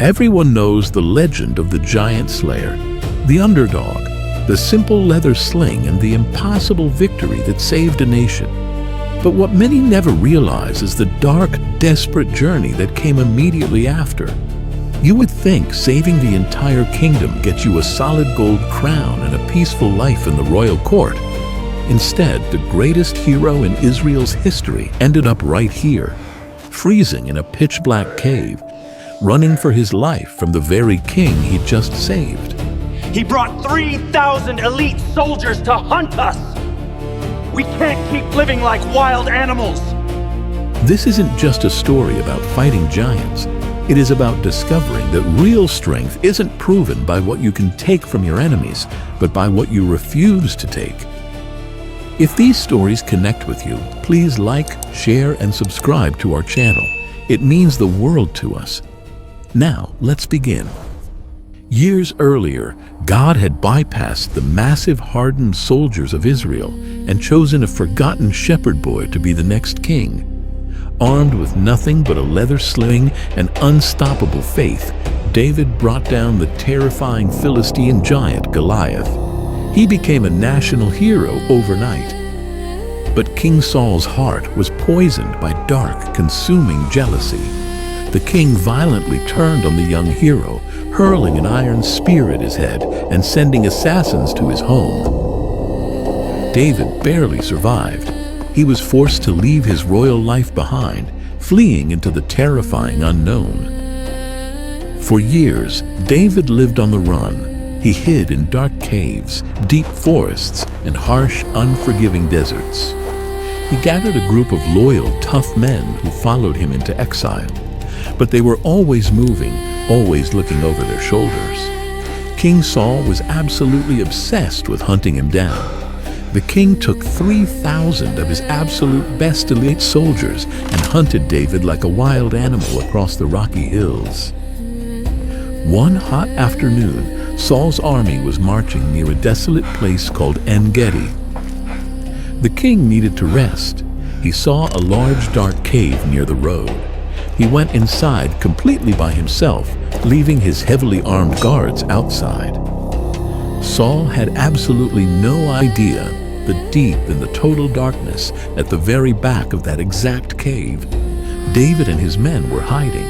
Everyone knows the legend of the giant slayer, the underdog, the simple leather sling, and the impossible victory that saved a nation. But what many never realize is the dark, desperate journey that came immediately after. You would think saving the entire kingdom gets you a solid gold crown and a peaceful life in the royal court. Instead, the greatest hero in Israel's history ended up right here, freezing in a pitch-black cave, running for his life from the very king he just saved. He brought 3,000 elite soldiers to hunt us! We can't keep living like wild animals! This isn't just a story about fighting giants. It is about discovering that real strength isn't proven by what you can take from your enemies, but by what you refuse to take. If these stories connect with you, please like, share, and subscribe to our channel. It means the world to us. Now, let's begin. Years earlier, God had bypassed the massive hardened soldiers of Israel and chosen a forgotten shepherd boy to be the next king. Armed with nothing but a leather sling and unstoppable faith, David brought down the terrifying Philistine giant Goliath. He became a national hero overnight. But King Saul's heart was poisoned by dark, consuming jealousy. The king violently turned on the young hero, hurling an iron spear at his head and sending assassins to his home. David barely survived. He was forced to leave his royal life behind, fleeing into the terrifying unknown. For years, David lived on the run. He hid in dark caves, deep forests, and harsh, unforgiving deserts. He gathered a group of loyal, tough men who followed him into exile. But they were always moving, always looking over their shoulders. King Saul was absolutely obsessed with hunting him down. The king took 3,000 of his absolute best elite soldiers and hunted David like a wild animal across the rocky hills. One hot afternoon, Saul's army was marching near a desolate place called En-Gedi. The king needed to rest. He saw a large dark cave near the road. He went inside completely by himself, leaving his heavily armed guards outside. Saul had absolutely no idea that deep in the total darkness, at the very back of that exact cave, David and his men were hiding.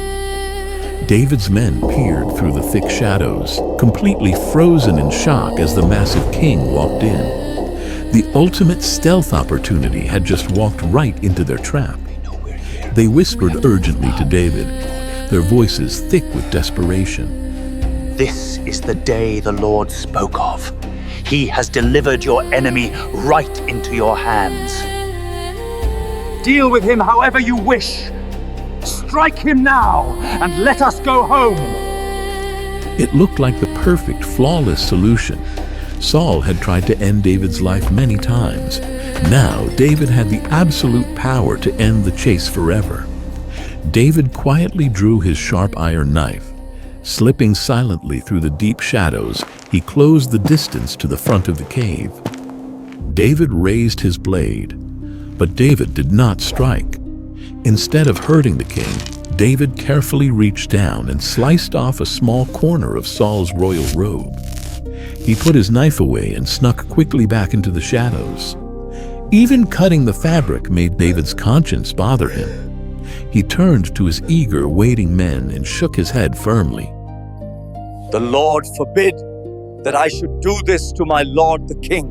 David's men peered through the thick shadows, completely frozen in shock as the massive king walked in. The ultimate stealth opportunity had just walked right into their trap. They whispered urgently to David, their voices thick with desperation. This is the day the Lord spoke of. He has delivered your enemy right into your hands. Deal with him however you wish. Strike him now and let us go home. It looked like the perfect, flawless solution. Saul had tried to end David's life many times. Now, David had the absolute power to end the chase forever. David quietly drew his sharp iron knife. Slipping silently through the deep shadows, he closed the distance to the front of the cave. David raised his blade, but David did not strike. Instead of hurting the king, David carefully reached down and sliced off a small corner of Saul's royal robe. He put his knife away and snuck quickly back into the shadows. Even cutting the fabric made David's conscience bother him. He turned to his eager, waiting men and shook his head firmly. The Lord forbid that I should do this to my lord the king.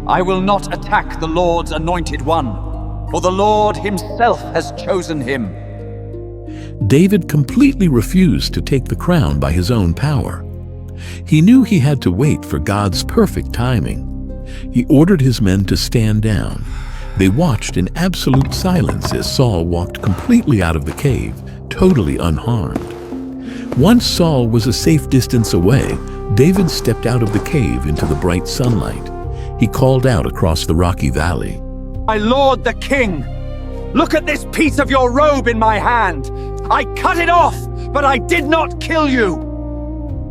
I will not attack the Lord's anointed one, for the Lord himself has chosen him. David completely refused to take the crown by his own power. He knew he had to wait for God's perfect timing. He ordered his men to stand down. They watched in absolute silence as Saul walked completely out of the cave, totally unharmed. Once Saul was a safe distance away, David stepped out of the cave into the bright sunlight. He called out across the rocky valley. My lord the king, look at this piece of your robe in my hand. I cut it off, but I did not kill you.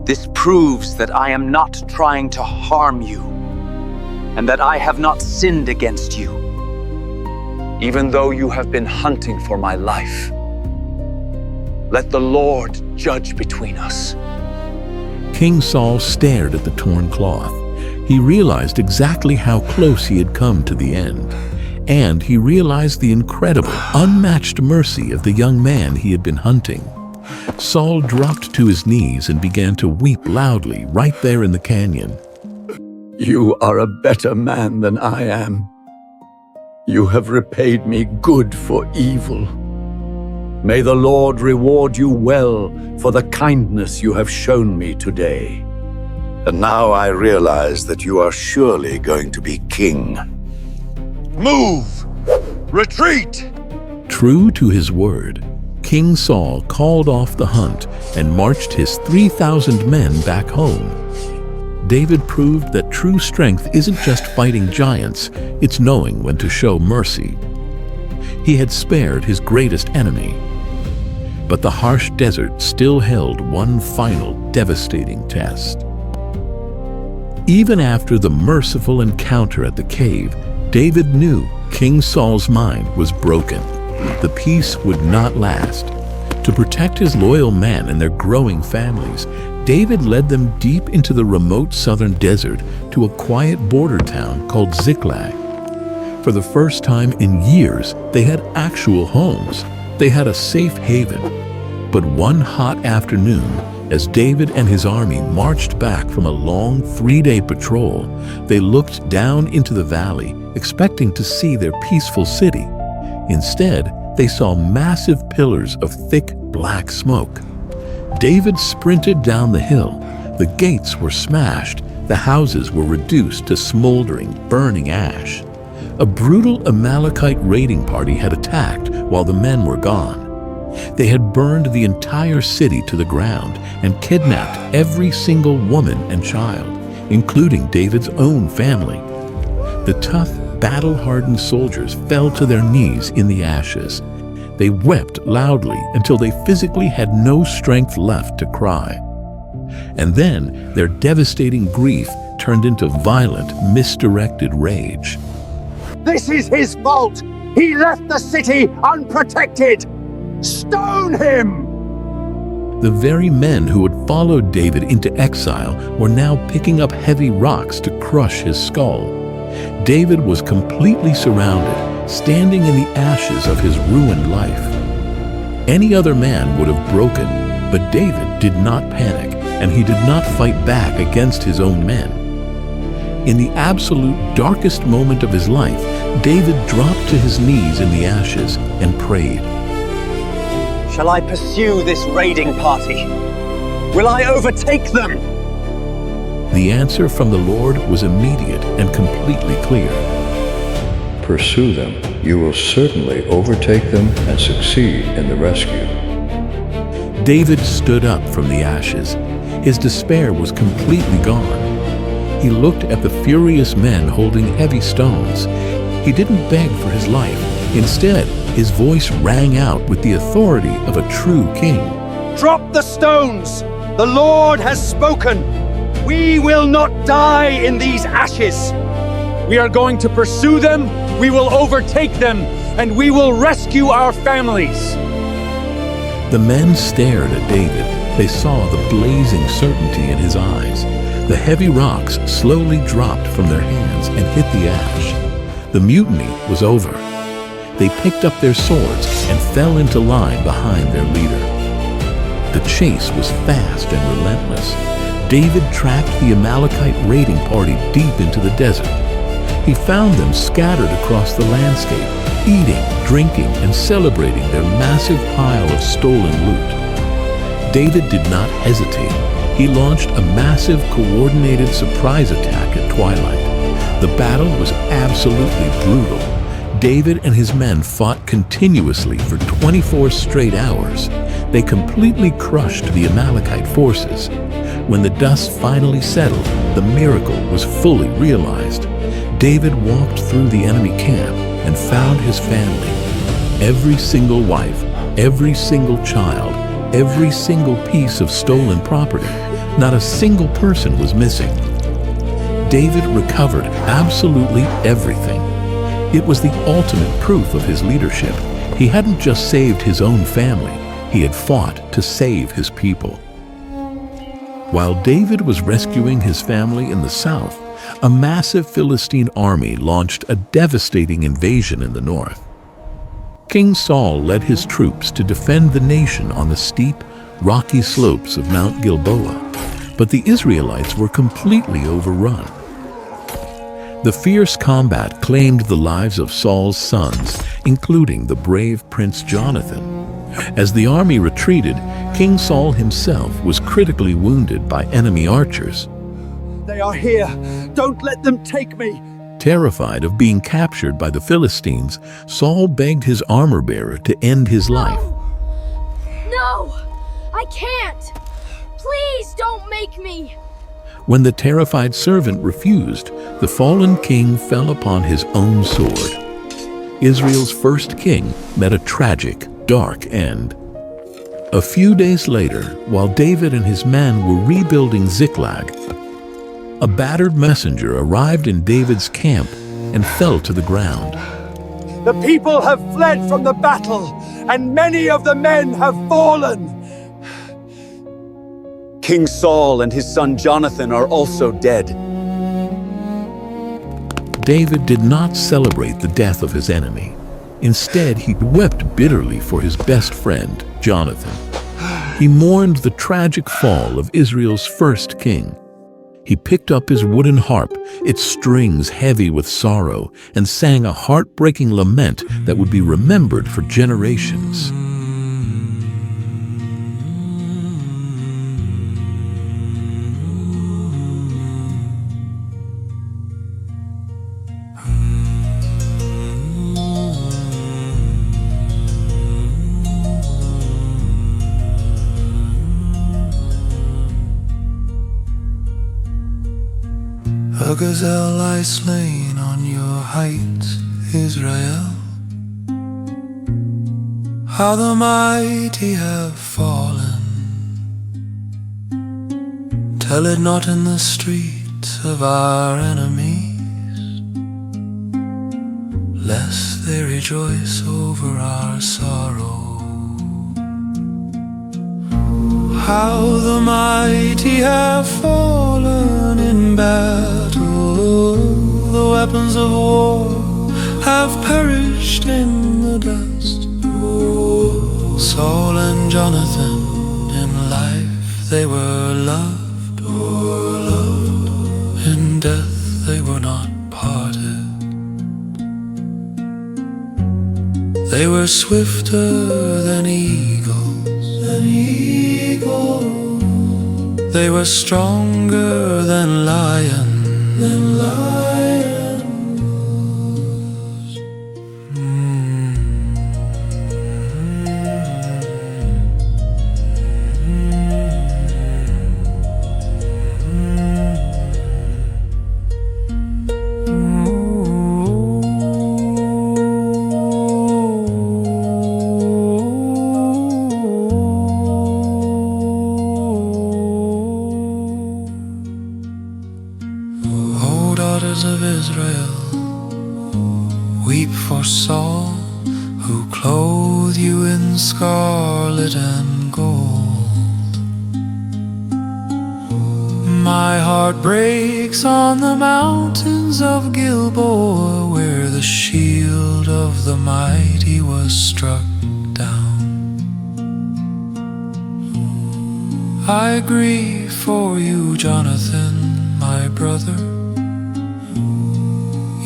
This proves that I am not trying to harm you, and that I have not sinned against you, even though you have been hunting for my life. Let the Lord judge between us." King Saul stared at the torn cloth. He realized exactly how close he had come to the end. And he realized the incredible, unmatched mercy of the young man he had been hunting. Saul dropped to his knees and began to weep loudly right there in the canyon. "You are a better man than I am. You have repaid me good for evil. May the Lord reward you well for the kindness you have shown me today. And now I realize that you are surely going to be king." Move! Retreat! True to his word, King Saul called off the hunt and marched his 3,000 men back home. David proved that true strength isn't just fighting giants, it's knowing when to show mercy. He had spared his greatest enemy. But the harsh desert still held one final devastating test. Even after the merciful encounter at the cave, David knew King Saul's mind was broken. The peace would not last. To protect his loyal men and their growing families, David led them deep into the remote southern desert to a quiet border town called Ziklag. For the first time in years, they had actual homes. They had a safe haven. But one hot afternoon, as David and his army marched back from a long 3-day patrol, they looked down into the valley, expecting to see their peaceful city. Instead, they saw massive pillars of thick black smoke. David sprinted down the hill. The gates were smashed. The houses were reduced to smoldering, burning ash. A brutal Amalekite raiding party had attacked while the men were gone. They had burned the entire city to the ground and kidnapped every single woman and child, including David's own family. The tough, battle-hardened soldiers fell to their knees in the ashes. They wept loudly until they physically had no strength left to cry. And then their devastating grief turned into violent, misdirected rage. This is his fault! He left the city unprotected! Stone him! The very men who had followed David into exile were now picking up heavy rocks to crush his skull. David was completely surrounded, standing in the ashes of his ruined life. Any other man would have broken, but David did not panic, and he did not fight back against his own men. In the absolute darkest moment of his life, David dropped to his knees in the ashes and prayed. Shall I pursue this raiding party? Will I overtake them? The answer from the Lord was immediate and completely clear. Pursue them. You will certainly overtake them and succeed in the rescue. David stood up from the ashes. His despair was completely gone. He looked at the furious men holding heavy stones. He didn't beg for his life. Instead, his voice rang out with the authority of a true king. Drop the stones! The Lord has spoken! We will not die in these ashes! We are going to pursue them, we will overtake them, and we will rescue our families! The men stared at David. They saw the blazing certainty in his eyes. The heavy rocks slowly dropped from their hands and hit the ash. The mutiny was over. They picked up their swords and fell into line behind their leader. The chase was fast and relentless. David tracked the Amalekite raiding party deep into the desert. He found them scattered across the landscape, eating, drinking, and celebrating their massive pile of stolen loot. David did not hesitate. He launched a massive coordinated surprise attack at twilight. The battle was absolutely brutal. David and his men fought continuously for 24 straight hours. They completely crushed the Amalekite forces. When the dust finally settled, the miracle was fully realized. David walked through the enemy camp and found his family. Every single wife, every single child, every single piece of stolen property. Not a single person was missing. David recovered absolutely everything. It was the ultimate proof of his leadership. He hadn't just saved his own family, He had fought to save his people. While David was rescuing his family in the south, a massive Philistine army launched a devastating invasion in the north. King Saul led his troops to defend the nation on the steep, rocky slopes of Mount Gilboa, but the Israelites were completely overrun. The fierce combat claimed the lives of Saul's sons, including the brave Prince Jonathan. As the army retreated, King Saul himself was critically wounded by enemy archers. They are here. Don't let them take me. Terrified of being captured by the Philistines, Saul begged his armor-bearer to end his life. No! I can't! Please don't make me! When the terrified servant refused, the fallen king fell upon his own sword. Israel's first king met a tragic, dark end. A few days later, while David and his men were rebuilding Ziklag, a battered messenger arrived in David's camp and fell to the ground. The people have fled from the battle, and many of the men have fallen. King Saul and his son Jonathan are also dead. David did not celebrate the death of his enemy. Instead, he wept bitterly for his best friend, Jonathan. He mourned the tragic fall of Israel's first king. He picked up his wooden harp, its strings heavy with sorrow, and sang a heartbreaking lament that would be remembered for generations. A gazelle lies slain on your heights, Israel. How the mighty have fallen. Tell it not in the streets of our enemies, lest they rejoice over our sorrow. How the mighty have fallen in battle, the weapons of war have perished in the dust. Saul and Jonathan, in life they were loved, in death they were not parted. They were swifter than eagles, they were stronger than lions, of Israel, weep for Saul, who clothed you in scarlet and gold. My heart breaks on the mountains of Gilboa, where the shield of the mighty was struck down. I grieve for you, Jonathan, my brother.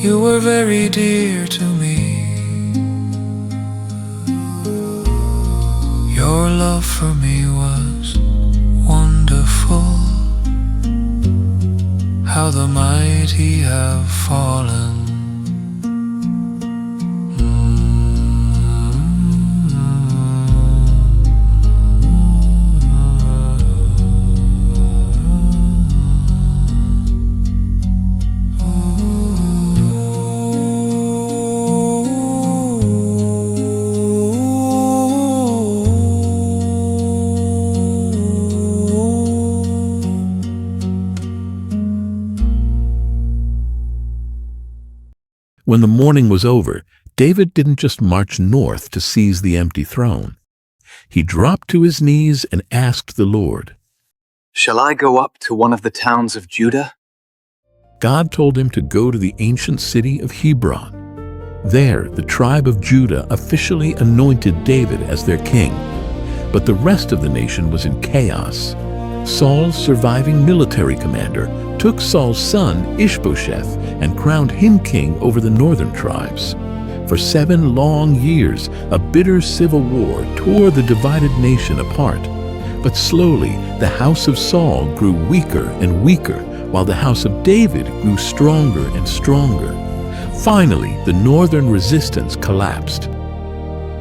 You were very dear to me. Your love for me was wonderful. How the mighty have fallen. When the mourning was over, David didn't just march north to seize the empty throne. He dropped to his knees and asked the Lord. Shall I go up to one of the towns of Judah? God told him to go to the ancient city of Hebron. There, the tribe of Judah officially anointed David as their king. But the rest of the nation was in chaos. Saul's surviving military commander took Saul's son Ishbosheth and crowned him king over the northern tribes. For 7 long years, a bitter civil war tore the divided nation apart. But slowly, the house of Saul grew weaker and weaker, while the house of David grew stronger and stronger. Finally, the northern resistance collapsed.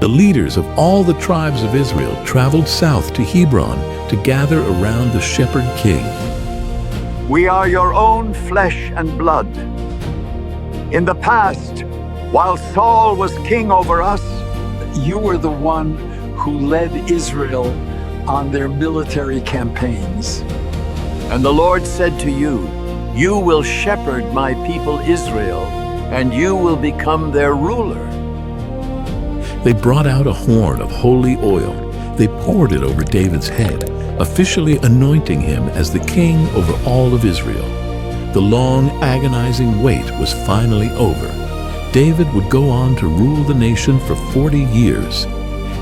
The leaders of all the tribes of Israel traveled south to Hebron to gather around the shepherd king. We are your own flesh and blood. In the past, while Saul was king over us, You were the one who led Israel on their military campaigns. and the Lord said to you, You will shepherd my people Israel, and you will become their ruler. They brought out a horn of holy oil. They poured it over David's head, officially anointing him as the king over all of Israel. The long, agonizing wait was finally over. David would go on to rule the nation for 40 years.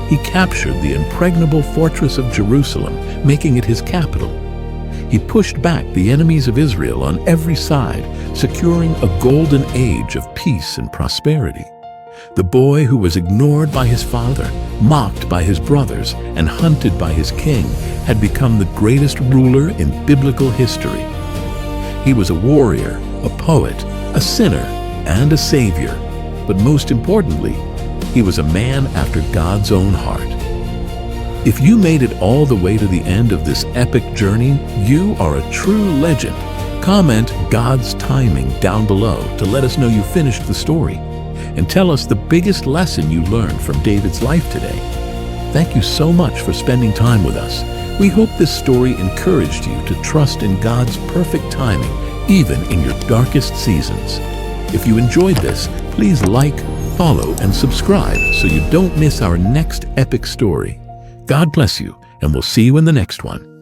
He captured the impregnable fortress of Jerusalem, making it his capital. He pushed back the enemies of Israel on every side, securing a golden age of peace and prosperity. The boy who was ignored by his father, mocked by his brothers, and hunted by his king had become the greatest ruler in biblical history. He was a warrior, a poet, a sinner, and a savior. But most importantly, he was a man after God's own heart. If you made it all the way to the end of this epic journey, you are a true legend. Comment God's timing down below to let us know you finished the story. And tell us the biggest lesson you learned from David's life today. Thank you so much for spending time with us. We hope this story encouraged you to trust in God's perfect timing, even in your darkest seasons. If you enjoyed this, please like, follow, and subscribe so you don't miss our next epic story. God bless you, and we'll see you in the next one.